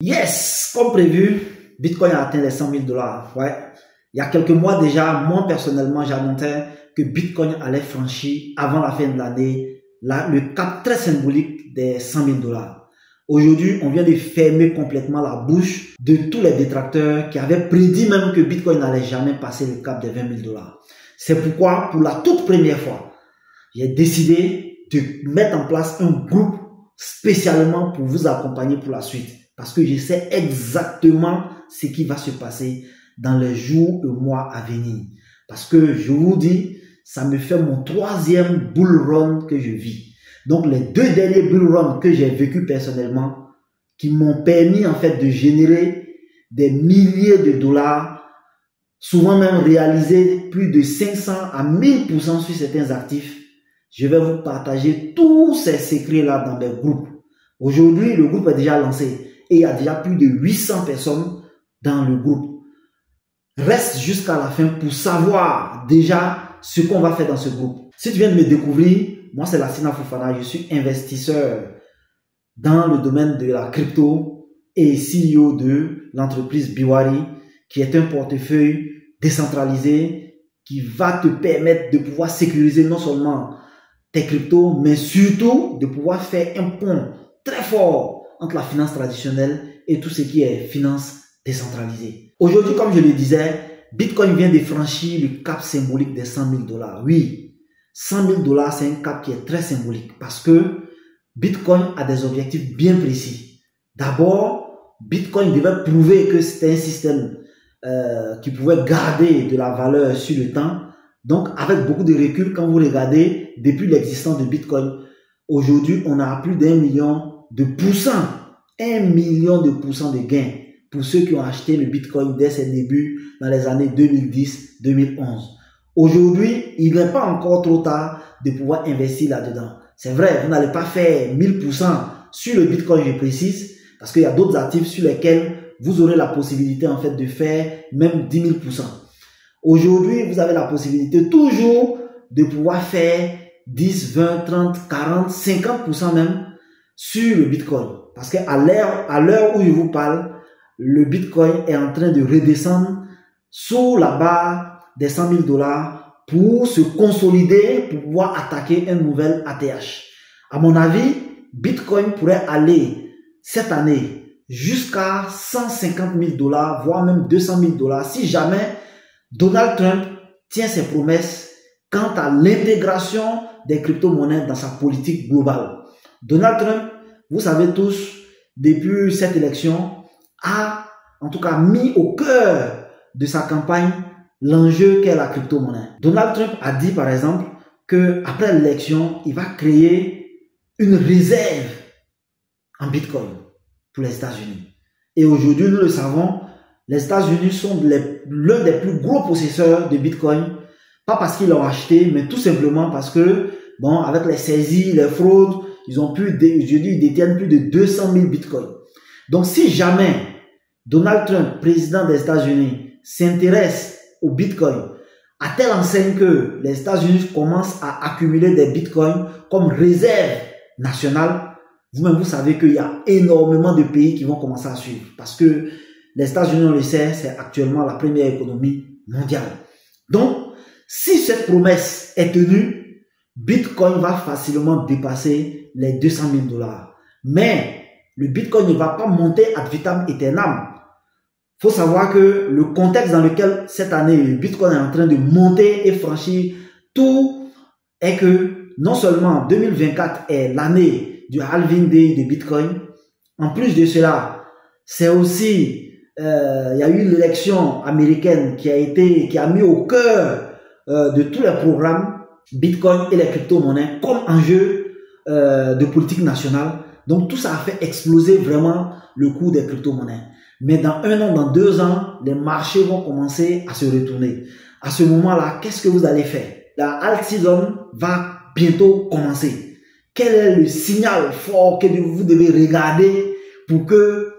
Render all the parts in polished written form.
Yes, comme prévu, Bitcoin a atteint les 100 000 $. Ouais. Il y a quelques mois déjà, moi personnellement, j'annonçais que Bitcoin allait franchir avant la fin de l'année le cap très symbolique des 100 000 $. Aujourd'hui, on vient de fermer complètement la bouche de tous les détracteurs qui avaient prédit même que Bitcoin n'allait jamais passer le cap des 20 000 $. C'est pourquoi, pour la toute première fois, j'ai décidé de mettre en place un groupe spécialement pour vous accompagner pour la suite. Parce que je sais exactement ce qui va se passer dans les jours et mois à venir. Parce que je vous dis, ça me fait mon 3e bull run que je vis. Donc les 2 derniers bull runs que j'ai vécu personnellement, qui m'ont permis en fait de générer des milliers de dollars, souvent même réaliser plus de 500 à 1000% sur certains actifs. Je vais vous partager tous ces secrets-là dans mes groupes. Aujourd'hui, le groupe est déjà lancé. Et il y a déjà plus de 800 personnes dans le groupe. Reste jusqu'à la fin pour savoir déjà ce qu'on va faire dans ce groupe. Si tu viens de me découvrir, moi c'est Lassina Fofana, je suis investisseur dans le domaine de la crypto et CEO de l'entreprise Biwari, qui est un portefeuille décentralisé qui va te permettre de pouvoir sécuriser non seulement tes cryptos, mais surtout de pouvoir faire un pont très fort entre la finance traditionnelle et tout ce qui est finance décentralisée. Aujourd'hui, comme je le disais, Bitcoin vient de franchir le cap symbolique des 100 000 $. Oui, 100 000 $, c'est un cap qui est très symbolique parce que Bitcoin a des objectifs bien précis. D'abord, Bitcoin devait prouver que c'était un système qui pouvait garder de la valeur sur le temps. Donc, avec beaucoup de recul, quand vous regardez, depuis l'existence de Bitcoin, aujourd'hui, on a plus d'1 million de pourcents, 1 million de pourcents de gains pour ceux qui ont acheté le Bitcoin dès ses débuts dans les années 2010-2011. Aujourd'hui, il n'est pas encore trop tard de pouvoir investir là-dedans. C'est vrai, vous n'allez pas faire 1000% sur le Bitcoin, je précise, parce qu'il y a d'autres actifs sur lesquels vous aurez la possibilité en fait de faire même 10 000%. Aujourd'hui, vous avez la possibilité toujours de pouvoir faire 10, 20, 30, 40, 50% même sur le Bitcoin. Parce qu'à l'heure où je vous parle, le Bitcoin est en train de redescendre sous la barre des 100 000 $ pour se consolider, pour pouvoir attaquer un nouvel ATH. À mon avis, Bitcoin pourrait aller cette année jusqu'à 150 000 $, voire même 200 000 $ si jamais Donald Trump tient ses promesses quant à l'intégration des crypto-monnaies dans sa politique globale. Donald Trump, vous savez tous, depuis cette élection, a en tout cas mis au cœur de sa campagne l'enjeu qu'est la crypto-monnaie. Donald Trump a dit par exemple qu'après l'élection, il va créer une réserve en Bitcoin pour les États-Unis. Et aujourd'hui, nous le savons, les États-Unis sont l'un des plus gros possesseurs de Bitcoin, pas parce qu'ils l'ont acheté, mais tout simplement parce que, bon, avec les saisies, les fraudes, ils détiennent plus de 200 000 Bitcoins. Donc, si jamais Donald Trump, président des États-Unis, s'intéresse au Bitcoin à telle enseigne que les États-Unis commencent à accumuler des Bitcoins comme réserve nationale, vous-même, vous savez qu'il y a énormément de pays qui vont commencer à suivre. Parce que les États-Unis, on le sait, c'est actuellement la première économie mondiale. Donc, si cette promesse est tenue, Bitcoin va facilement dépasser les 200 000 $. Mais le Bitcoin ne va pas monter ad vitam aeternam. Il faut savoir que le contexte dans lequel cette année le Bitcoin est en train de monter et franchir tout est que non seulement 2024 est l'année du halving day de Bitcoin, en plus de cela, c'est aussi il y a eu l'élection américaine qui a mis au cœur de tous les programmes Bitcoin et les crypto-monnaies comme enjeu de politique nationale. Donc tout ça a fait exploser vraiment le cours des crypto-monnaies. Mais dans 1 an, dans 2 ans, les marchés vont commencer à se retourner. À ce moment-là, qu'est-ce que vous allez faire? La alt season va bientôt commencer. Quel est le signal fort que vous devez regarder pour que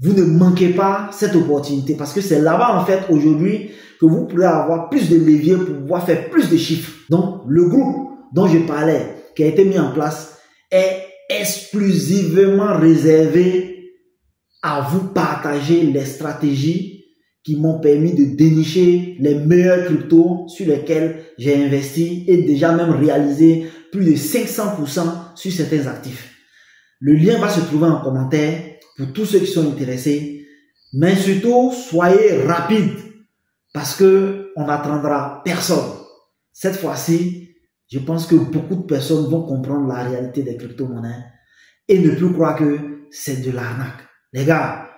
vous ne manquez pas cette opportunité? Parce que c'est là-bas, en fait, aujourd'hui, que vous pourrez avoir plus de leviers pour pouvoir faire plus de chiffres. Donc, le groupe dont je parlais, qui a été mis en place, est exclusivement réservé à vous partager les stratégies qui m'ont permis de dénicher les meilleurs cryptos sur lesquels j'ai investi et déjà même réalisé plus de 500% sur certains actifs. Le lien va se trouver en commentaire pour tous ceux qui sont intéressés. Mais surtout, soyez rapides parce que on n'attendra personne. Cette fois-ci, je pense que beaucoup de personnes vont comprendre la réalité des crypto-monnaies et ne plus croire que c'est de l'arnaque. Les gars,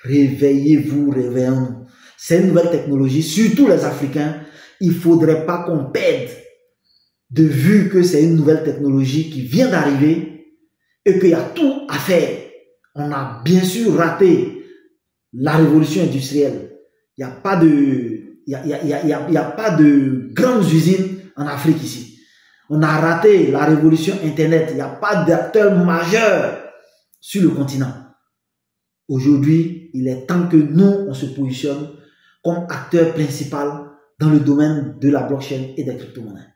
réveillez-vous, réveillons-nous. C'est une nouvelle technologie, surtout les Africains. Il ne faudrait pas qu'on perde de vue que c'est une nouvelle technologie qui vient d'arriver et qu'il y a tout à faire. On a bien sûr raté la révolution industrielle. Il n'y a pas de grandes usines en Afrique ici. On a raté la révolution Internet. Il n'y a pas d'acteur majeur sur le continent. Aujourd'hui, il est temps que nous, on se positionne comme acteur principal dans le domaine de la blockchain et des crypto-monnaies.